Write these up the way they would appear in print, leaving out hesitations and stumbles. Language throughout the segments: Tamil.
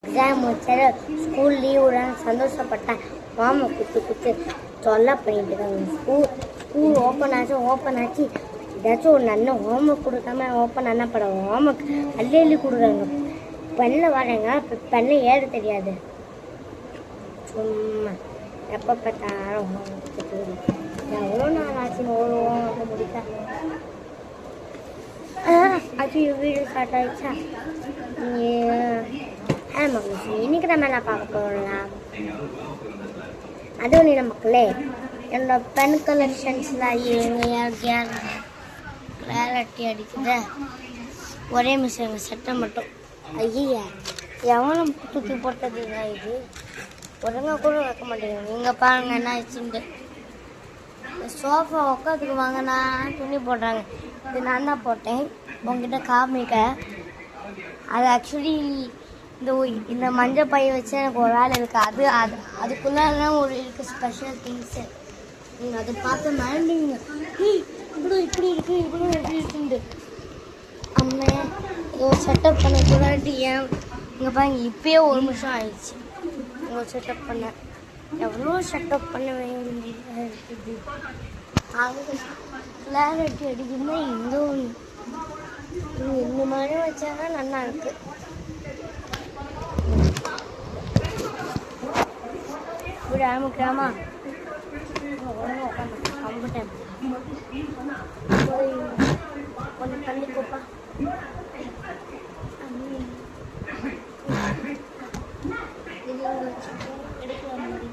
எக்ஸாம் முடிச்சாரு ஸ்கூல் லீவ் விடான்னு சந்தோஷப்பட்டேன். மாமா குத்து தொல்லை பண்ணிட்டு இருக்காங்க. ஸ்கூல் ஓப்பன் ஆச்சு ஏதாச்சும் ஒரு நல்ல ஹோம்ஒர்க் கொடுக்காம ஓப்பன் என்ன படம் ஹோம்ஒர்க் அள்ளி கொடுக்குறாங்க. பெண்ணில் வரேங்க இப்போ பெண்ணில் ஏற தெரியாது. சும்மா எப்போ பார்த்தாலும் ஹோம்ஒர்க் எவ்வளோ நாள் ஆச்சு ஒரு ஹோம்ஒர்க் முடிக்க. அது வீடு ஸ்டார்ட் ஆயிடுச்சா? மகிழ்ச்சி இன்னைக்கு நம்ம என்ன பார்க்க போகலாம். அதுவும் இல்லை மக்களே, என்னோட பென் கலெக்ஷன்ஸில் கிளாரிட்டி அடிக்குது. ஒரே மிஷின் சட்டை மட்டும் ஐயா எவனும் தூக்கி போட்டதுங்க. இது ஒழுங்காக கூட வைக்க மாட்டேங்குது. நீங்கள் பாருங்கள் என்ன ஆச்சுட்டு. சோஃபா உட்காந்துக்கு வாங்கினா துணி போடுறாங்க. இது நான் தான் போட்டேன் உங்ககிட்ட காமிக்க. அது ஆக்சுவலி இந்த மஞ்சள் பைய வச்சு எனக்கு ஒரு வேலை இருக்குது. அதுக்குள்ளே ஒரு இருக்குது ஸ்பெஷல் திங்ஸு. நீங்கள் அதை பார்த்து மறந்துங்க. இப்படி இருக்குன்ட்டு அம்மே ஏதோ செட்டப் பண்ண கூடாது. ஏன் இங்கே பாருங்க இப்பயே ஒரு நிமிஷம் ஆயிடுச்சு. இங்கே செட்டப் பண்ண எவ்வளோ செட்டப் பண்ண வேண்டியதாக இருக்குது. அங்கே கிளாரிட்டி அடிக்குதுன்னா இந்த மாதிரி வச்சாங்க நல்லா இருக்குது. இப்படி ஆரம்பிக்கலாமா? உடனே உட்காந்து கம்பிட்டேன் கொஞ்சம் தள்ளி போப்பா. கிடைக்கல மாதிரி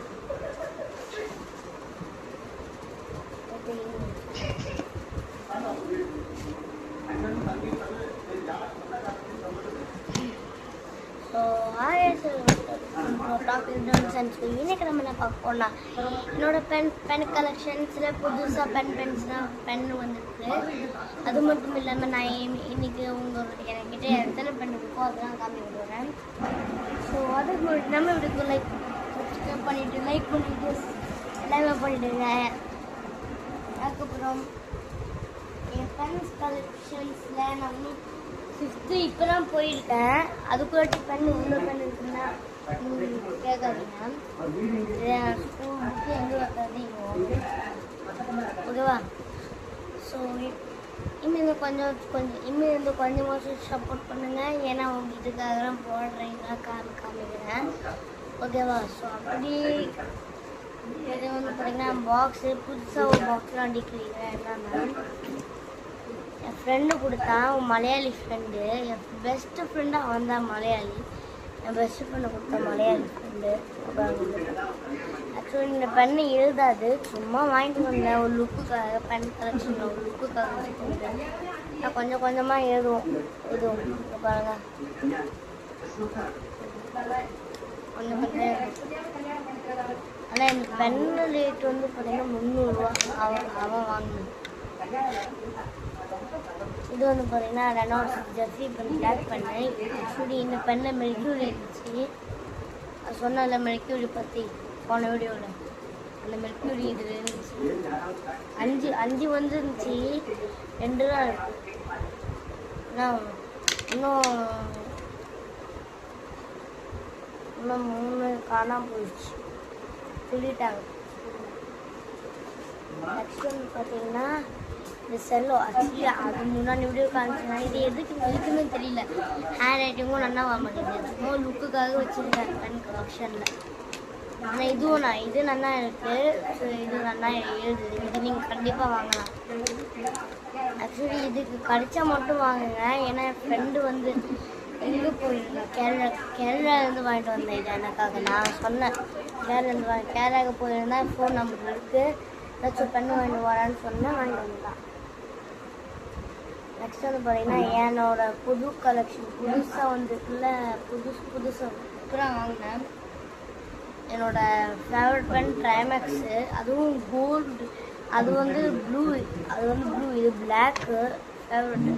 இன்னைக்கு நம்ம என்ன பார்க்க போனால் என்னோட பென் கலெக்ஷன்ஸில் புதுசாக பென் வந்துருக்கு. அது மட்டும் இல்லாமல் நான் இன்னைக்கு என்கிட்ட எத்தனை பென் இருக்கோ அதெல்லாம் காமி விடுவேன். ஸோ அதுக்கு நம்ம இப்படி சப்ஸ்கிரைப் பண்ணிவிட்டு லைக் பண்ணிவிட்டு எல்லாமே பண்ணிவிடுங்க. அதுக்கப்புறம் என் பென்ஸ் கலெக்ஷன்ஸில் நான் இன்னும் 5th இப்போ தான் போயிருக்கேன். அதுக்குள்ளாட்டி பென் இவ்வளோ பென் இருக்குன்னா கேட்காதீங்க. ஸ்கூல் புக்கு எங்கே வைக்காது ஓகேவா? ஸோ இன்னும் கொஞ்சம் சப்போர்ட் பண்ணுங்கள். ஏன்னா இதுக்காக தான் போடுறீங்களா காமிக்கிறேன் ஓகேவா? ஸோ அப்படி இது வந்து பார்த்தீங்கன்னா பாக்ஸு புதுசாக ஒரு பாக்ஸ்லாம் அடிக்கிறீங்க. என்னன்னா என் ஃப்ரெண்டு கொடுத்தான், மலையாளி ஃப்ரெண்டு. என் பெஸ்ட்டு ஃப்ரெண்டாக அவன் தான் மலையாளி. என் பெஸ்ட்டு ஃப்ரெண்டை கொடுத்தா மலையாளி ஃப்ரெண்டு. ஆக்சுவலி இந்த பெண்ணை எழுதாது, சும்மா வாங்கிட்டு வந்தேன் ஒரு லுக்குக்காக. பென் கலெக்ஷனில் ஒரு லுக்குக்காக வாங்கிட்டு வந்தேன். நான் கொஞ்சமாக எழுதுவோம் பாருங்க கொஞ்சம். ஆனால் இந்த பென்னு ரேட் வந்து பார்த்தீங்கன்னா 300 ரூபா அவன் வாங்கணும். இது வந்து பார்த்தீங்கன்னா ரெனால்ட்ஸ் ஜெர்சி பென் பிளாக் பண்ணேன். ஆக்சுவலி இந்த பெண்ணில் மெர்க்யூரி இருந்துச்சு. அது சொன்னால மெர்க்யூரி பற்றி போன வீடியோவில். அந்த மெர்க்யூரி இதில் இருந்துச்சு. 5 வந்துருந்துச்சு, 2 தான் இருக்கு. இன்னும் 3 காணாமல் போயிடுச்சு, சொல்லிட்டாங்க. நெக்ஸ்ட் வந்து பார்த்தீங்கன்னா இந்த செல்லோ. ஆக்சுவலி அது முன்னாடி வீடியோ காமிச்சேன்னா இது எதுக்கு இருக்குன்னு தெரியல. ஹேண்ட் ரைட்டிங்கும் நல்லா வர மாட்டேங்குது. சும்மா லுக்குக்காக வச்சுருக்கேன் பென் கலெக்ஷனில். ஆனால் இது நல்லா இருக்குது. ஸோ இது நல்லா எழுதுது. இது நீங்கள் கண்டிப்பாக வாங்கலாம். ஆக்சுவலி இதுக்கு கடிச்சா மட்டும் வாங்குங்க. ஏன்னா என் ஃப்ரெண்டு வந்து எங்கே போயிருந்தேன், கேரளாலேருந்து வாங்கிட்டு வந்தேன். இது எனக்காக நான் சொன்னேன். கேரளாவுக்கு போயிருந்தேன். ஃபோன் நம்பர் இருக்குது, ஏதாச்சும் பெண்ணு வாங்கிட்டு வரான்னு சொன்னேன், வாங்கிட்டு வந்தான். நெக்ஸ்ட் வந்து பார்த்தீங்கன்னா என்னோட புது கலெக்ஷன் புதுசாக வந்துருக்குல்ல, புதுசாக இப்போ நான் வாங்கினேன். என்னோட ஃபேவரட் பென் ட்ரைமேக்ஸு. அதுவும் கோல்டு. அது வந்து ப்ளூ. இது பிளாக்கு ஃபேவரட்டு.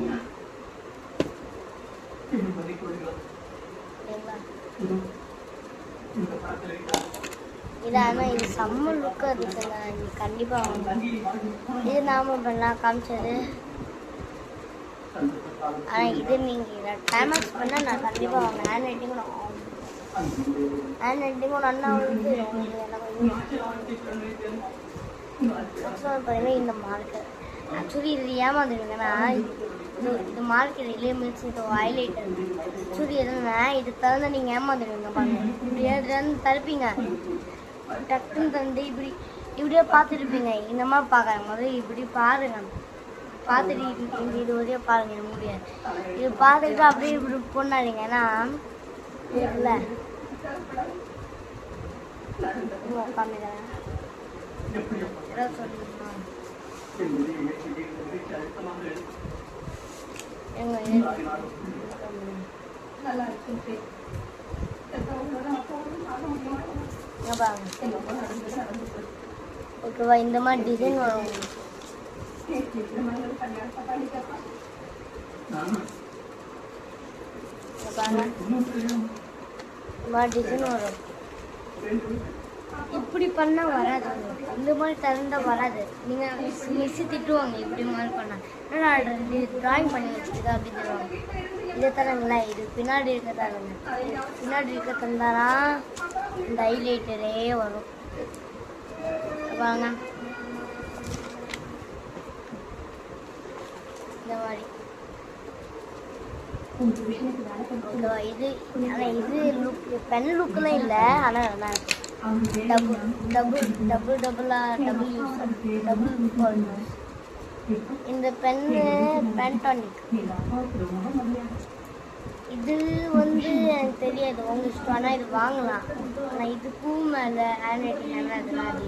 இது ஆனால் இது செம்ம லுக்காக இருக்குங்க. இது கண்டிப்பாக வாங்க. இது நாம பண்ணலாம் காமிச்சது. ஆனால் இது நீங்கள் டைம் ஆக்ஸ் பண்ணால் நான் கண்டிப்பாக அவங்க ஹேண்ட் ரைட்டிங் நான் ஹேண்ட் ரைட்டிங் ஒரு அண்ணா வந்து பார்த்தீங்கன்னா இந்த மார்க்கர் ஆக்சுவலி இது ஏமாந்துருங்கன்னா இது மார்க்கர் இல்லையே மீன்ஸ் இது ஹைலைட்டர் ஆக்சுவலி எதுனா இது தகுந்த நீங்கள் ஏமாந்துருவீங்க பாருங்க இப்படி எதுன்னு தடுப்பீங்க டக்குன்னு தந்து இப்படியே பார்த்துருப்பீங்க இந்த மாதிரி பார்க்குறாங்க முதல்ல இப்படி பாருங்க பார்த்துட்டு இது வரையே பாருங்க முடியாது இது பார்த்துட்டு அப்படியே இப்படி பொண்ணாதீங்க ஏன்னா இல்லை உட்காந்துக்கிறேன் ஓகேவா இந்த மாதிரி டிசைன் வரும் டிசைன் வரும் இப்படி பண்ணால் வராது இந்த மாதிரி திறந்தா வராது நீங்கள் மிஸ்ஸு திட்டுவாங்க இப்படி மாதிரி பண்ணால் நான் ட்ராயிங் பண்ணி வச்சுருக்கேன் அப்படி தருவாங்க இதை தரங்களா இது பின்னாடி இருக்க தரங்க பின்னாடி இருக்க தந்தானா இந்த ஹைலைட்டரே வரும் வாங்க இந்த மாதிரி இது ஆனால் இது லுக் பென் லுக்கெலாம் இல்லை ஆனால் நல்லா இருக்கும் டபுள் இந்த பென்னு பென்டானிக் இது வந்து எனக்கு தெரியாது உங்க இஷ்டம் ஆனால் இது வாங்கலாம் ஆனால் இதுக்கும் மேலே ஹேண்ட் ரைட்டிங் நல்லா அதெல்லாம்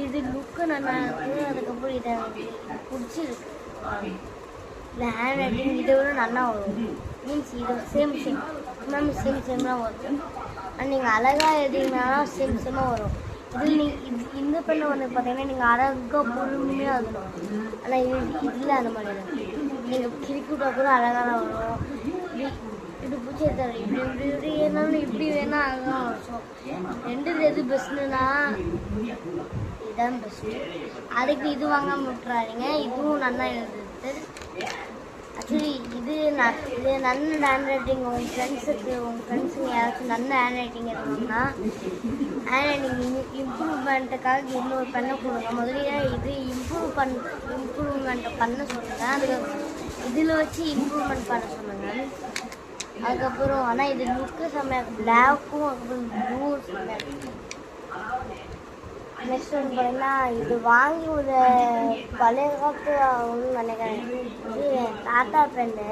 இது லுக்கு நல்லா இருக்கு அதுக்கப்புறம் இதை எனக்கு பிடிச்சிருக்கு இல்லை ஹேண்ட் ரைட்டிங் இதை விட நல்லா வரும் மீன்ஸ் இது சேம் சேம்லாம் வரும் ஆனால் நீங்கள் அழகாக எழுதிங்கனாலும் சேமாக வரும் இதில் இந்த பெண்ணை வந்து பார்த்தீங்கன்னா நீங்கள் அழகாக பொறுமையாக எழுதணும் ஆனால் இதில் அந்த மாதிரி நீங்கள் கிரிக்கிட்டா கூட அழகாக வரும் இது பிடிச்ச தர இப்படி வேணாலும் இப்படி வேணா அழகாக வரும் ஸோ ரெண்டு எது பெஸ்ட்டுன்னா இதுதான் பெஸ்ட்டு அதுக்கு இது வாங்காமல் விட்டுறாதீங்க இதுவும் நல்லா எழுதுது ஆக்சுவலி இது நல்ல ஹேண்ட் ரைட்டிங் உங்கள் ஃப்ரெண்ட்ஸுங்க யாராச்சும் நல்ல ஹேண்ட் ரைட்டிங் இருக்கணும்னா ஹேண்ட் ரைட்டிங் இம்ப்ரூவ்மெண்ட்டுக்காக இன்னொரு பெண்ணை கொடுங்க முதல்ல இது இம்ப்ரூவ்மெண்ட்டை பண்ண சொல்லுங்கள் அதுக்கு இதில் வச்சு இம்ப்ரூவ்மெண்ட் பண்ண சொல்லுங்கள் அதுக்கப்புறம் ஆனால் இது லுக்கு செம்மையாக பிளாக்கும் அதுக்கப்புறம் ப்ளூ செம்மையாக நெக்ஸ்ட் வந்து பார்த்தீங்கன்னா இது வாங்கி ஒரு பழைய காலத்து ஒன்று நினைக்கிறேன் இது என் தாத்தா பெண்ணு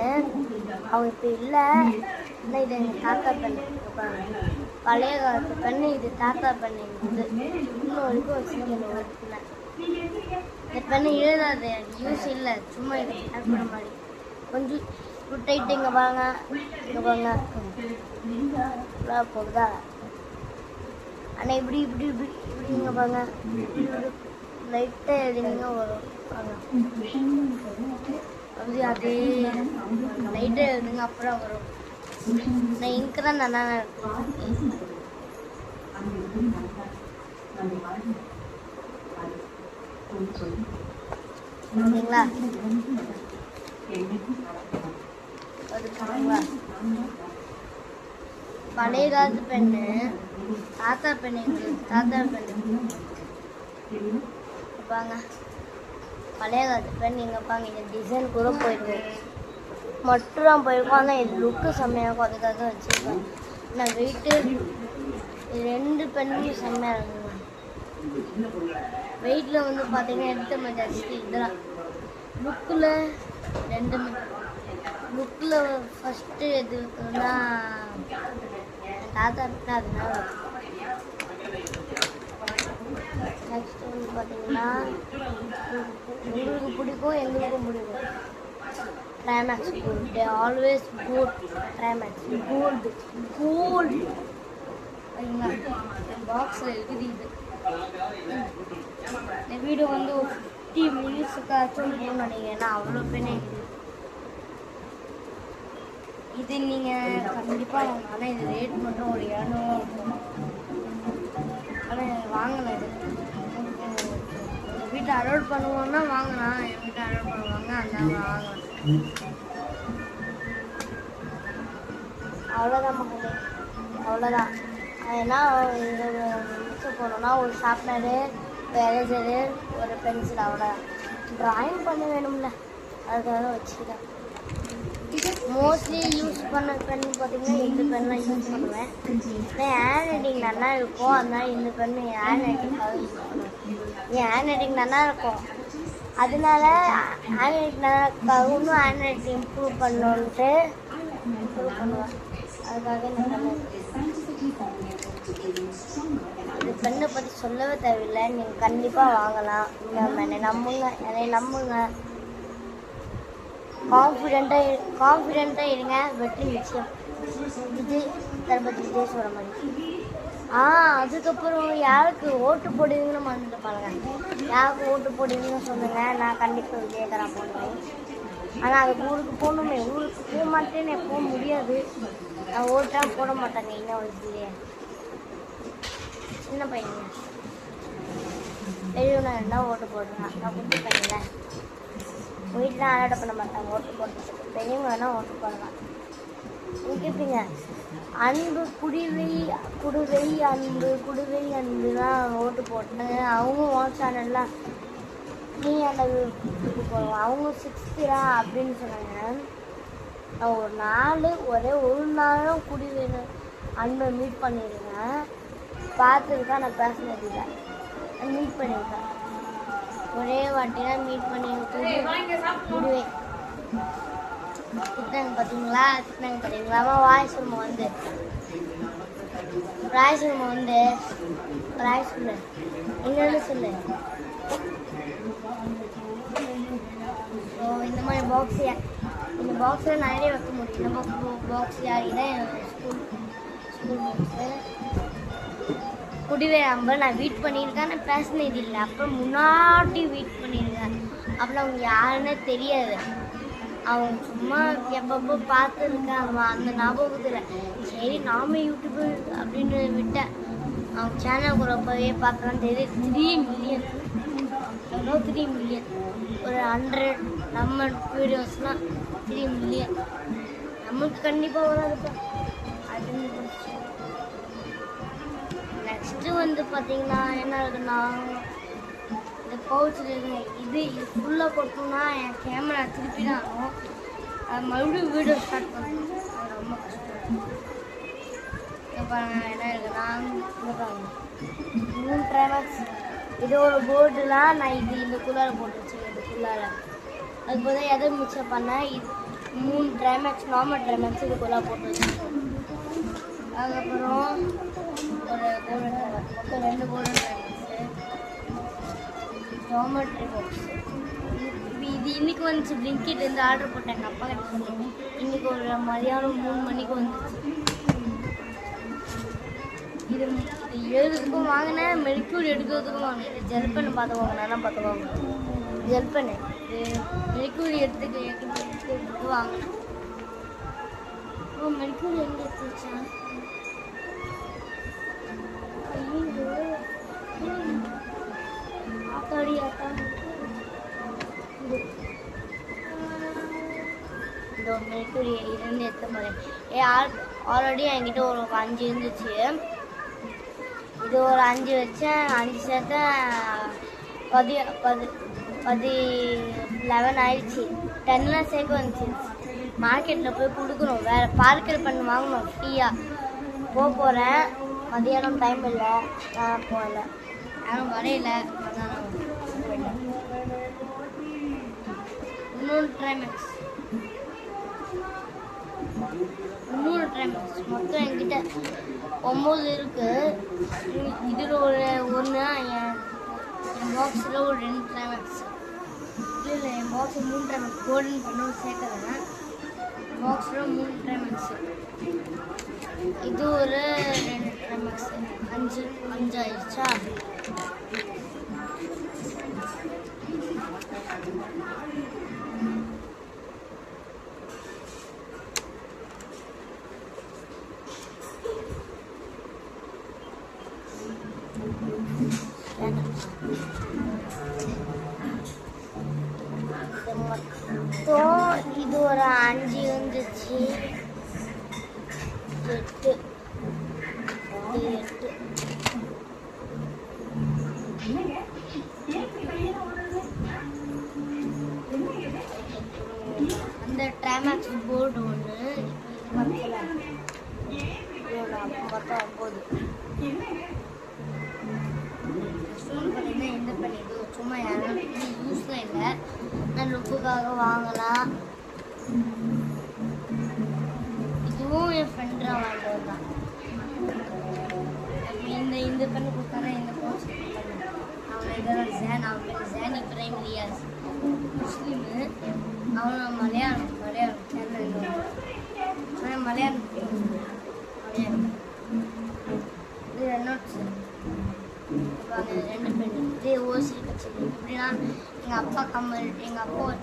அவங்க இப்போ இல்லை ஆனால் இது எங்கள் தாத்தா பெண்ணு பழைய காலத்து பெண்ணு இது தாத்தா பெண்ணு இது இன்னும் வரைக்கும் வச்சுருக்கேன் ஒரு இந்த பெண்ணு எழுதாது யூஸ் இல்லை சும்மா இது ஷேர் பண்ண மாதிரி கொஞ்சம் டைட்டு இங்கே பாருங்க போகுதா ஆனால் இப்படி இங்கே பாருங்க லைட்டாக எழுதிங்க வரும் பாருங்க அப்படி அதே லைட்டாக எழுதுங்க அப்புறம் வரும் நான் இங்கு தான் நல்லா இருக்கும் ஓகேங்களா அதுக்குங்களா பழைய காலத்து பெண்ணு தாத்தா பெண்ணு தாத்தா பெண்ணு பாங்க பழைய காலத்து பெண் நீங்கள் பாங்க இந்த டிசைன் கூட போயிருக்கோம் மட்டும் தான் போயிருக்கோம் ஆனால் இது லுக்கு செம்மையாகும் அதுக்காக தான் வச்சுருக்கேன் நான் வெயிட்டு ரெண்டு பெண்ணுமே செம்மையாக இருக்குங்க வெயிட்டில் வந்து பார்த்தீங்கன்னா எடுத்த மாதிரி ஜாஸ்தி இதெல்லாம் லுக்கில் ரெண்டுமே லுக்கில் ஃபஸ்ட்டு எது இருக்குன்னா தாத்தா இருக்கு அதனால நெக்ஸ்ட் வந்து பார்த்தீங்கன்னா உங்களுக்கு பிடிக்கும் எங்களுக்கும் பிடிக்கும் Trimax gold always gold Trimax gold சரிங்களா பாக்ஸில் இருக்குது இது இந்த வீடியோ வந்து ஒரு 50 மினிட்ஸுக்காச்சும் போகணும்னு நினைக்கிறேன் அவ்வளோ பெண்ணே இது நீங்கள் கண்டிப்பாக ஆனால் இது ரேட் மட்டும் ஒரு 200 இருக்கும் ஆனால் வாங்கலாம் இது எங்கள் வீட்டில் அலோட் பண்ணுவோன்னா வாங்கலாம் எங்கள் வீட்டில் அலோட் பண்ணுவாங்க அந்த வாங்கலாம் அவ்வளோதான் மக்களே அவ்வளோதான். ஏன்னா இது மிச்சம் போனோம்னா ஒரு ஷார்ப்னரு, எரேசரு, ஒரு பென்சில், அவ்வளோதான். ட்ராயிங் பண்ண வேணும்ல, அதுக்காக வச்சுக்கிறேன். மோஸ்ட்லி யூஸ் பண்ண பென் பார்த்தீங்கன்னா இந்த பென்லாம் யூஸ் பண்ணுவேன். ஏன் ஹேண்ட் ரைட்டிங் நல்லா இருக்கும், அதனால இந்த பென் என் ஹேண்ட் ரைட்டிங்காக யூஸ் பண்ணுவேன். என் ஹேண்ட் ரைட்டிங் நல்லா இருக்கும், அதனால ஹேண்ட் ரைட்டிங் நல்லா இன்னும் ஹேண்ட் ரைட்டிங் இம்ப்ரூவ் பண்ணணுன்ட்டு இம்ப்ரூவ் பண்ணுவேன். அதுக்காக இந்த பென். இந்த பெண்ணை பற்றி சொல்லவே தேவையில்லை, நீங்கள் கண்டிப்பாக வாங்கலாம். என்னை நம்புங்க. கான்ஃபிடென்ட்டாக இருங்க, வெற்றி நிச்சயம். தளபதி விஜய் சொல்கிற மாதிரி. அதுக்கப்புறம் யாருக்கு ஓட்டு போடுவீங்கன்னு மறந்துட்டு பாருங்க. யாருக்கு ஓட்டு போடுவீங்கன்னு சொல்லுங்கள், நான் கண்டிப்பாக விஜயகாரன் போடுவேன். ஆனால் அதுக்கு ஊருக்கு போகணுமே, ஊருக்கு போக மாட்டேன்னு போக முடியாது. நான் ஓட்டாக போட மாட்டேங்க இன்னும் வயசுலேயே. சின்ன பையங்க பெரியவனா இருந்தால் ஓட்டு போடுறேன். நான் குட்டி பையன்ல வீட்டில் அலாட் பண்ண மாட்டாங்க ஓட்டு போடுறதுக்கு. பெரியவங்க வேணால் ஓட்டு போடலாம். கேட்பீங்க, அன்பு குடுவை அன்பு தான் ஓட்டு போட்டேன். அவங்க ஓன் சேனல்லாம் நீ அந்த போடுவோம். அவங்க 6th அப்படின்னு சொன்னாங்க. நான் ஒரே ஒரு நாளும் குடிவை அன்பை மீட் பண்ணியிருக்கேன். பார்த்துருக்கா, நான் பேசினது இல்லை, மீட் பண்ணியிருக்கேன். ஒரே வாட்டி தான் மீட் பண்ணி விடுவேன். திட்டினாங்க பார்த்தீங்களா. வாய் சொல்லுமா வந்து ராய் சொல்லு என்னன்னு சொல்லு. இந்த மாதிரி இந்த பாக்ஸில் நிறைய வைக்க முடியும். நம்ம பாக்ஸ் இதான் ஸ்கூல் பாக்ஸு. குடிவே நம்பர் நான் வீட் பண்ணியிருக்கேன், நான் பேசினது இல்லை. அப்புறம் முன்னாடி வீட் பண்ணியிருக்கேன். அப்புறம் அவங்க யாருன்னே தெரியாது. அவங்க சும்மா எப்பப்போ பார்த்துருக்கேன், அந்த ஞாபகத்தில் சரி நாம யூடியூபர் அப்படின்னு விட்டேன். அவங்க சேனல் ரொம்பவே பார்க்கலாம் தெரியுது. 3 மில்லியன் எவ்வளோ 3 மில்லியன், ஒரு 100 நம்ம வீடியோஸ்னால் 3 மில்லியன். நமக்கு கண்டிப்பாக வராதுப்பா. அது நெக்ஸ்ட்டு வந்து பார்த்தீங்கன்னா என்ன இருக்குன்னா, இந்த பவுச்சில் இது ஃபுல்லாக கொடுத்தோம்னா என் கேமரா திருப்பி தான் ஆகும். அது மறுபடியும் வீடியோ ஸ்டார்ட் பண்ணணும், அது ரொம்ப கஷ்டம். இப்போ என்ன இருக்குன்னா, 3 ட்ரைமாக்ஸ். இது ஒரு போர்டுலாம் நான் இந்த குள்ளார போட்டு வச்சுருக்கேன். இதுக்குள்ளார அதுக்கு போது எதை மிக்சர் பண்ணேன். இது 3 ட்ரைமாக்ஸ், நார்மல் ட்ரைமாக்ஸ் இதுக்குள்ளார போட்டு வச்சுருக்கேன். அதுக்கப்புறம் ஒரு கோல்டன் ட்ரைமாக்ஸ், மொத்தம் 2 கோல்டன் ட்ரைமாக்ஸு, ஜாமெட்ரி பாக்ஸ். இது இன்றைக்கி வந்துச்சு. பிளிங்கிட்லேருந்து ஆர்டர் போட்டேன், எங்கள் அப்பா கிட்ட சொன்னேன். இன்றைக்கி ஒரு மதியானம் 3 மணிக்கு வந்துச்சு. இது எழுதுறதுக்கும் வாங்கினேன், மெடிக்யூர் எடுக்கிறதுக்கும் வாங்கினேன். இது ஜெல் பென்னு பார்த்துக்கோங்க, நல்லா பார்த்துக்கோங்க. ஜெல் பென்னு இது மெடிக்யூர் எடுத்துக்கு வாங்கினேன். மெடிக்யூர் எங்கே எடுத்து வச்சேன்? இந்த மெடிக்யூர் 2 எடுத்த மாதிரி ஆல்ரெடி என்கிட்ட ஒரு 5 இருந்துச்சு. இது ஒரு 5 வச்சேன், 5 சேர்த்தேன் 11 ஆயிடுச்சு. 10 சேர்க்க வந்துச்சு. மார்க்கெட்டில் போய் கொடுக்கணும், வேறு பார்க்கல் பண்ணி வாங்கணும் ஃப்ரீயாக. போகிறேன், மதியானம் டைம் இல்லை, நான் போகல, யாரும் வரையில. இன்னொரு ட்ரைமேக்ஸ் மொத்தம் என்கிட்ட 9 இருக்குது. இதில் ஒன்று என் பாக்ஸில் ஒரு 2 ட்ரைமேக்ஸ். இல்லை என் பாக்ஸில் 3 ட்ரைமேக்ஸ் கோல்டன் பண்ணவும் சேர்க்குறேன். பாக்ஸில் 3 ட்ரைமேக்ஸு. இது ஒரு 2 ட்ரைமேக்ஸ். 5 ஆயிடுச்சா? மொத்தம் இது ஒரு 5 வந்துச்சு. 8 அந்த ட்ராமேக்ஸ் போர்டு ஒன்று பத்தில் மொத்தம் 9 ஸ்டோன் பண்ணினா எந்த பண்ணி இது சும்மா யாரும் யூஸ்லாம் இல்லை. நான் லுக்குக்காக வாங்கலாம். இதுவும் என் ஃப்ரெண்டாக வாங்கிட்டு தான். இந்த பண்ணி கொடுத்தானா இந்த போச்சு அவனை இதெல்லாம் ஜேன் அவன் பேர் ஜேனி பிரைமரியாஸ் முஸ்லீமு. அவனை மலையாளம் சேனல் மலையாளம் இது நோட்ஸ் 2 பெண் இதே ஓசி வச்சுருக்கு. எப்படின்னா எங்கள் அப்பா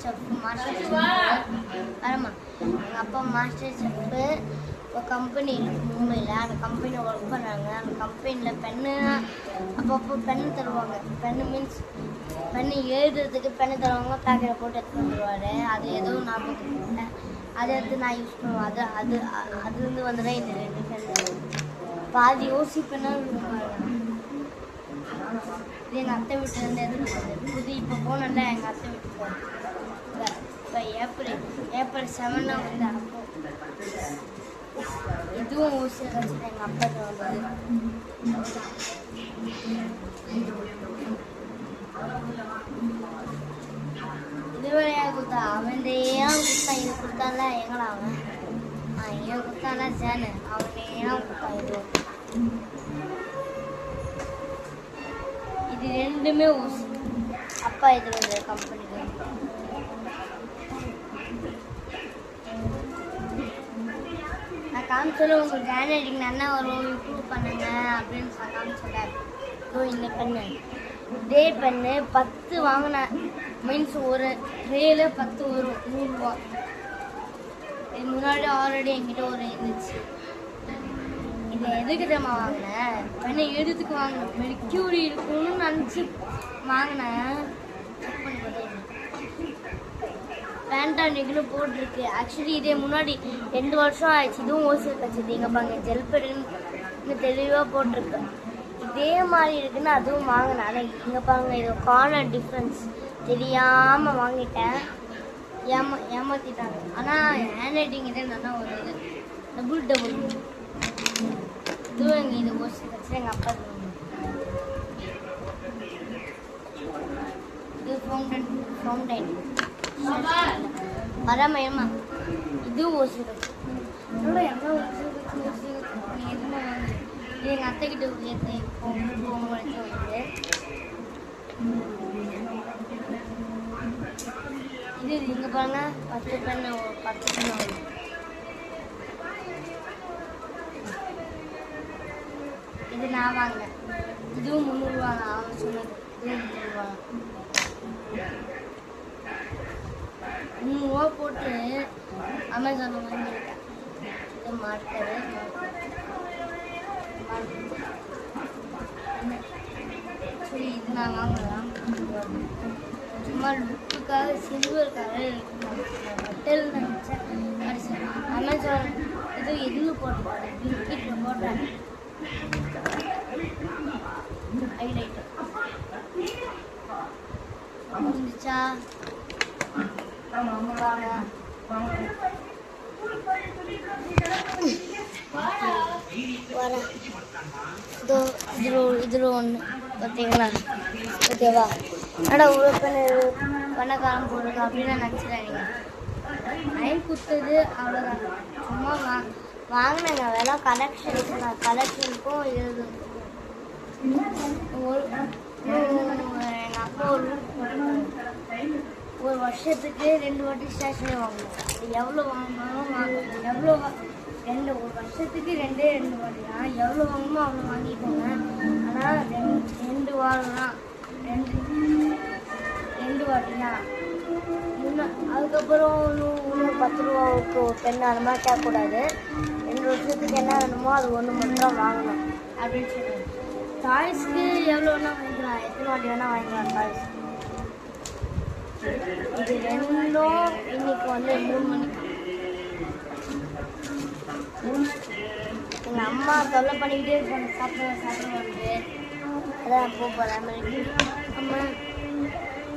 செஃப் மாஸ்டர் செஃப் வரமா எங்கள் அப்பா மாஸ்டர் செஃப்பு ஒரு கம்பெனி இருக்குது மும்பையில். அந்த கம்பெனியில் ஒர்க் பண்ணுறாங்க. அந்த கம்பெனியில் பெண்ணு அப்பப்போ பெண்ணு தருவாங்க. பெண்ணு மீன்ஸ் பெண்ணு எழுதுறதுக்கு பெண்ணு தருவாங்க. பேக்கெட்டை போட்டு எடுத்து வந்துடுவார். அது ஏதோ ஞாபகம் இல்லை. அதை எடுத்து நான் யூஸ் பண்ணுவேன். அதுலேருந்து வந்துதான் இந்த 2 பெண்ணு பாதி ஓசி பெண்ணாக இது எங்கள் அத்தை வீட்டிலேருந்து எடுத்து புது இப்போ போனல எங்கள் அத்தை வீட்டுக்கு போனேன். இப்போ ஏப்ரல் 7 வந்து அப்போ இதுவும் ஊசி வச்சுட்டு எங்கள் அப்பா வந்தது. இது வழியாக கொடுத்தா அவன் ஏன் கொடுத்தான் இது கொடுத்தால எங்கடா அவன் ஏன் கொடுத்தால ஜேனு அவன் ஏன் கொடுத்தான் இது 2மே ஊசி. அப்பா இது வந்து கம்பெனியில் நான் காமிச்சல உங்களுக்கு ஹேண்ட் ரைட்டிங் நல்லா வரும் இம்ப்ரூவ் பண்ணுங்க அப்படின்னு காமிச்சேன். இந்த பெண்ணு இதே பெண்ணு 10 வாங்கினேன். மீன்ஸ் ஒரு ட்ரேல 10 வரும் 100 ரூபா. இது முன்னாடி ஆல்ரெடி என்கிட்ட ஒரு இருந்துச்சு. இதை எதுக்கு தெரியுமா வாங்கினேன்? பெண்ணை எழுதுக்கு வாங்கினேன். மெர்க்யூரி இருக்கும்னு நினச்சி வாங்கினேன். செக் பண்ணி பார்த்தேன் பேண்டானிக்னு போட்டிருக்கு. ஆக்சுவலி இதே முன்னாடி 2 வருஷம் ஆயிடுச்சு. இதுவும் ஓசியில் கட்சிது. இங்கே பாருங்க ஜெல் பென்னு தெளிவாக போட்டிருக்கு. இதே மாதிரி இருக்குன்னு அதுவும் வாங்கினேன். ஆனால் இங்கே பாருங்க இது கார்னர் டிஃப்ரென்ஸ் தெரியாமல் வாங்கிட்டேன். ஏமாற்றிட்டாங்க. ஆனால் ஹேண்ட் ரைட்டிங் இதே நல்லா ஒரு இது டபுள் இதுவும் எங்கள் இது ஓசி கட்சி எங்கள் அப்பா இது ஃபவுண்டைன் வரமயமா இதுவும் ஓசி கட்சி எவ்வளோ ஓசி எதுவுமே வாங்க எங்கள் அத்தைக்கிட்ட ஏற்று போகும்போது இது இங்கே பாருங்க 10 பெண்ணு 10 பெண்ணு வரும். இது நான் வாங்கினேன். இதுவும் 300 ரூபா. அவன் சொன்னது இதுவும் 300 ரூபா. 300 ரூபா போட்டு அமேசானில் வாங்கிட்டேன். இது மார்க்கரு சரி இது நான் வாங்கலாம். சும்மா லுக்குக்காக சில்வர் கலர் ஹோட்டல் நினச்சேன். அமேசான் இது எதில் போட்டுருக்கேன் பிஸ்கிட்டில் போட்டேன். ஹைலைட்டு வந்துச்சா வர இதில் ஒன்று பார்த்தீங்களா? ஓகேவா? ஆனால் ஒரு பணக்காரம் போடுறது அப்படின்னு நினச்சிடாதீங்க. நைன் கொடுத்தது அவ்வளோதான். சும்மா வாங்கினேங்க வேலை கலெக்ஷனுக்கும் இது எங்கள் அப்பா ஒரு வருஷத்துக்கு 2 வாட்டி ஸ்டேஷனரி வாங்கணும். எவ்வளோ வாங்கினாலும் ஒரு வருஷத்துக்கு 2 வாட்டி தான். எவ்வளோ வாங்கணுமோ அவ்வளோ வாங்கிக்கோங்க. ஆனால் 2 வாரம் தான் 2 வாட்டி தான். அதுக்கப்புறம் இன்னும் 10 ரூபாவுக்கு ஒரு பெண்ணு அந்த மாதிரி கேட்கக்கூடாது. 2 வருஷத்துக்கு என்ன வேணுமோ அது ஒன்று மட்டும் தான் வாங்கணும் அப்படின்னு சொல்லுவாங்க. டாய்ஸ்க்கு எவ்வளோ வேணால் வாங்கிக்கலாம். எத்தனை வாட்டி வேணால் வாங்கிக்கலாம் டாய்ஸ். இது 2ம் இன்னைக்கு வந்து 3 மணிக்கு எங்கள் அம்மா தொல்லை பண்ணிக்கிட்டே இருப்பாங்க. சாப்பிட வந்து அதான் போகிறேன் அம்மா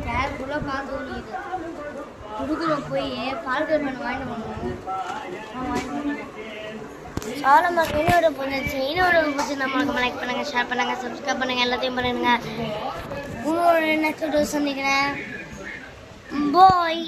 கேர் ஃபுல்லாக பார்த்து ஓடிக்குது கொடுக்குறோம் போய் பால் கருமன் வாங்கிட்டு பண்ணுவோம் சோளமாக இன்னொரு பிடிச்சி நம்மளுக்கு லைக் பண்ணுங்கள் ஷேர் பண்ணுங்கள் சப்ஸ்கிரைப் பண்ணுங்கள் எல்லாத்தையும் பண்ணுங்க இன்னொரு நெக்ஸ்ட் சந்திக்கிறேன் பாய்.